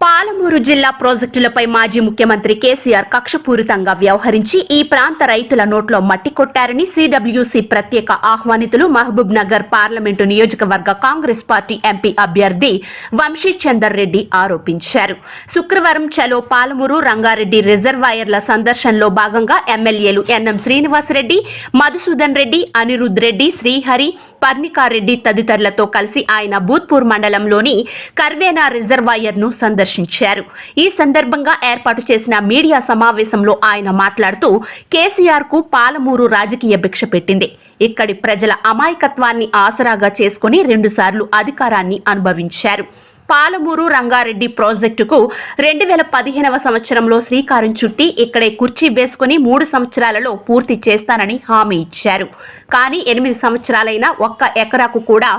పాలమూరు జిల్లా ప్రాజెక్టులపై మాజీ ముఖ్యమంత్రి కేసీఆర్ కక్షపూరితంగా వ్యవహరించి ఈ ప్రాంత రైతుల నోట్లో మట్టి కొట్టారని సిడబ్ల్యూసీ ప్రత్యేక ఆహ్వానితులు మహబూబ్ నగర్ పార్లమెంటు నియోజకవర్గ కాంగ్రెస్ పార్టీ ఎంపీ అభ్యర్థి వంశీచందర్ రెడ్డి ఆరోపించారు. శుక్రవారం చలో పాలమూరు రంగారెడ్డి రిజర్వాయర్ల సందర్శనలో భాగంగా ఎమ్మెల్యేలు ఎన్ఎం శ్రీనివాసరెడ్డి, మధుసూదన్ రెడ్డి, అనిరుద్ రెడ్డి, శ్రీహరి, పర్ణికారెడ్డి తదితరులతో కలిసి ఆయన భూత్పూర్ మండలంలోని కర్వేనా రిజర్వాయర్ ను సందర్శించారు. ఈ సందర్భంగా ఏర్పాటు చేసిన మీడియా సమావేశంలో ఆయన మాట్లాడుతూ కేసీఆర్ కు పాలమూరు రాజకీయ భిక్ష పెట్టింది. ఇక్కడి ప్రజల అమాయకత్వాన్ని ఆసరాగా చేసుకుని 2 సార్లు అధికారాన్ని అనుభవించారు. పాలమూరు రంగారెడ్డి ప్రాజెక్టుకు 2015వ సంవత్సరంలో శ్రీకారం చుట్టి ఇక్కడే కుర్చీ వేసుకుని 3 సంవత్సరాలలో పూర్తి చేస్తానని హామీ ఇచ్చారు. కానీ 8 సంవత్సరాలైనా 1 ఎకరాకు కూడా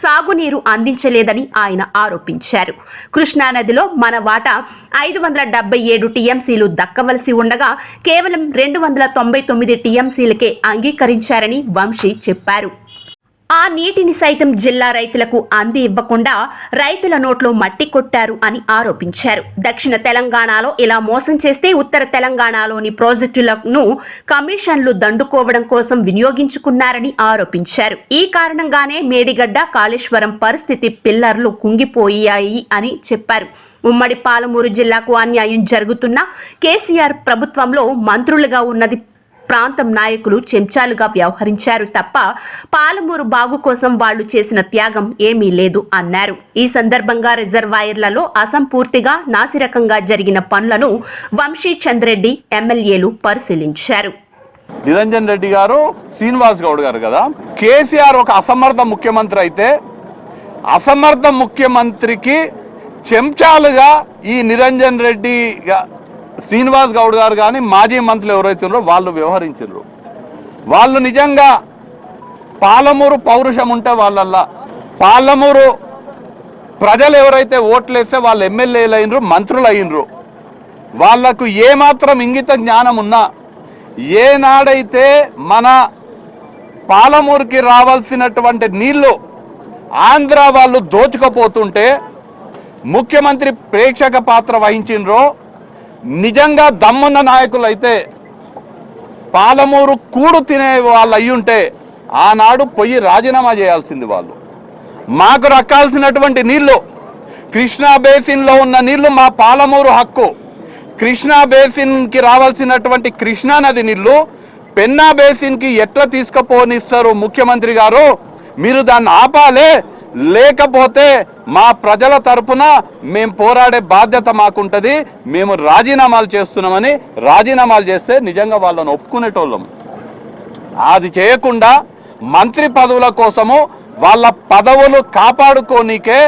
సాగునీరు అందించలేదని ఆయన ఆరోపించారు. కృష్ణానదిలో మన వాటా 577 టీఎంసీలు దక్కవలసి ఉండగా కేవలం 299 టీఎంసీలకే అంగీకరించారని వంశీ చెప్పారు. ఆ నీటిని సైతం జిల్లా రైతులకు అంది ఇవ్వకుండా రైతుల నోట్లో మట్టి కొట్టారు అని ఆరోపించారు. దక్షిణ తెలంగాణలో ఇలా మోసం చేస్తే ఉత్తర తెలంగాణలోని ప్రాజెక్టులను కమిషన్లు దండుకోవడం కోసం వినియోగించుకున్నారని ఆరోపించారు. ఈ కారణంగానే మేడిగడ్డ, కాళేశ్వరం పరిస్థితి పిల్లర్లు కుంగిపోయాయి అని చెప్పారు. ఉమ్మడి పాలమూరు జిల్లాకు అన్యాయం జరుగుతున్న కేసీఆర్ ప్రభుత్వంలో మంత్రులుగా ఉన్నది ప్రాంతం నాయకులు చెంచాలుగా వ్యవహరించారు తప్ప పాలమూరు బాగు కోసం వాళ్లు చేసిన త్యాగం ఏమీ లేదు అన్నారు. ఈ సందర్భంగా రిజర్వాయర్లలో అసంపూర్తిగా నాసిరకంగా జరిగిన పనులను వంశీచందర్ రెడ్డి ఎమ్మెల్యేలు పరిశీలించారు. నిరంజన్ రెడ్డి గారు, శ్రీనివాస్ గౌడ్ గారు కదా, కేసీఆర్ ఒక అసమర్థ ముఖ్యమంత్రి అయితే అసమర్థ ముఖ్యమంత్రికి చెంచాలుగా ఈ నిరంజన్ రెడ్డి, శ్రీనివాస్ గౌడ్ గారు కానీ మాజీ మంత్రులు ఎవరైతే ఉన్నారో వాళ్ళు వ్యవహరించారు. వాళ్ళు నిజంగా పాలమూరు పౌరుషం ఉంటే వాళ్ళల్లా పాలమూరు ప్రజలు ఎవరైతే ఓట్లేస్తే వాళ్ళు ఎమ్మెల్యేలు అయినరు, మంత్రులు అయినరు. వాళ్లకు ఏమాత్రం ఇంగిత జ్ఞానం ఉన్నా ఏనాడైతే మన పాలమూరుకి రావాల్సినటువంటి నీళ్లు ఆంధ్ర వాళ్ళు దోచుకపోతుంటే ముఖ్యమంత్రి ప్రేక్షక పాత్ర వహించినరో, నిజంగా దమ్మున్న నాయకులు అయితే పాలమూరు కూడు తినే వాళ్ళు అయ్యుంటే ఆనాడు పోయి రాజీనామా చేయాల్సింది. వాళ్ళు మాకు రక్కాల్సినటువంటి నీళ్లు, కృష్ణా బేసిన్లో ఉన్న నీళ్లు మా పాలమూరు హక్కు. కృష్ణా బేసిన్కి రావాల్సినటువంటి కృష్ణా నది నీళ్లు పెన్నా బేసిన్కి ఎట్లా తీసుకుపోనిస్తారు ముఖ్యమంత్రి గారు? మీరు దాన్ని ఆపాలే, లేకపోతే మా ప్రజల తరపున మేము పోరాడే బాధ్యత మాకుంటుంది. మేము రాజీనామాలు చేస్తున్నామని రాజీనామాలు చేస్తే నిజంగా వాళ్ళని ఒప్పుకునేటోళ్ళం. అది చేయకుండా మంత్రి పదవుల కోసము వాళ్ళ పదవులు కాపాడుకోనికే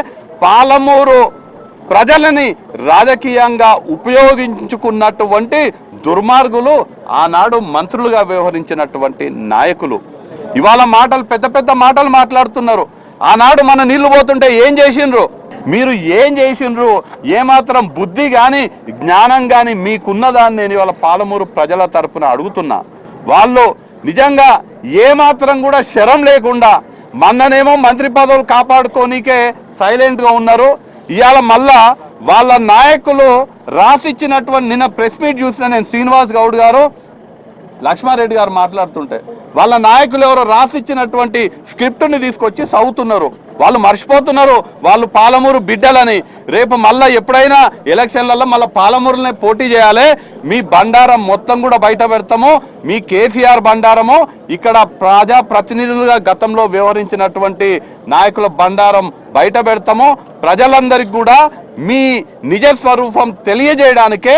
పాలమూరు ప్రజలని రాజకీయంగా ఉపయోగించుకున్నటువంటి దుర్మార్గులు ఆనాడు మంత్రులుగా వ్యవహరించినటువంటి నాయకులు ఇవాళ మాటలు పెద్ద పెద్ద మాటలు మాట్లాడుతున్నారు. ఆనాడు మన నీళ్లు పోతుంటే ఏం చేసిండ్రు? మీరు ఏం చేసిండ్రు? ఏమాత్రం బుద్ధి కానీ జ్ఞానం కానీ మీకున్నదాన్ని నేను ఇవాళ పాలమూరు ప్రజల తరపున అడుగుతున్నా. వాళ్ళు నిజంగా ఏమాత్రం కూడా శరం లేకుండా మొన్ననేమో మంత్రి పదవులు కాపాడుకోనికే సైలెంట్గా ఉన్నారు. ఇవాళ మళ్ళా వాళ్ళ నాయకులు రాసిచ్చినటువంటి, నిన్న ప్రెస్ మీట్ చూసిన నేను శ్రీనివాస్ గౌడ్ గారు, లక్ష్మారెడ్డి గారు మాట్లాడుతుంటే వాళ్ళ నాయకులు ఎవరో రాసిచ్చినటువంటి స్క్రిప్ట్ని తీసుకొచ్చి చదువుతున్నారు. వాళ్ళు మర్చిపోతున్నారు వాళ్ళు పాలమూరు బిడ్డలని. రేపు మళ్ళీ ఎప్పుడైనా ఎలక్షన్లలో మళ్ళీ పాలమూరునే పోటీ చేయాలి. మీ బండారం మొత్తం కూడా బయట పెడతాము. మీ కేసీఆర్ బండారము, ఇక్కడ ప్రజా ప్రతినిధులుగా గతంలో వ్యవహరించినటువంటి నాయకుల బండారం బయట పెడతాము. ప్రజలందరికీ కూడా మీ నిజ స్వరూపం తెలియజేయడానికే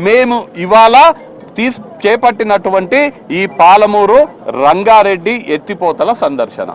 మేము ఇవాళ చేపట్టినటువంటి ఈ పాలమూరు రంగారెడ్డి ఎత్తిపోతల సందర్శన.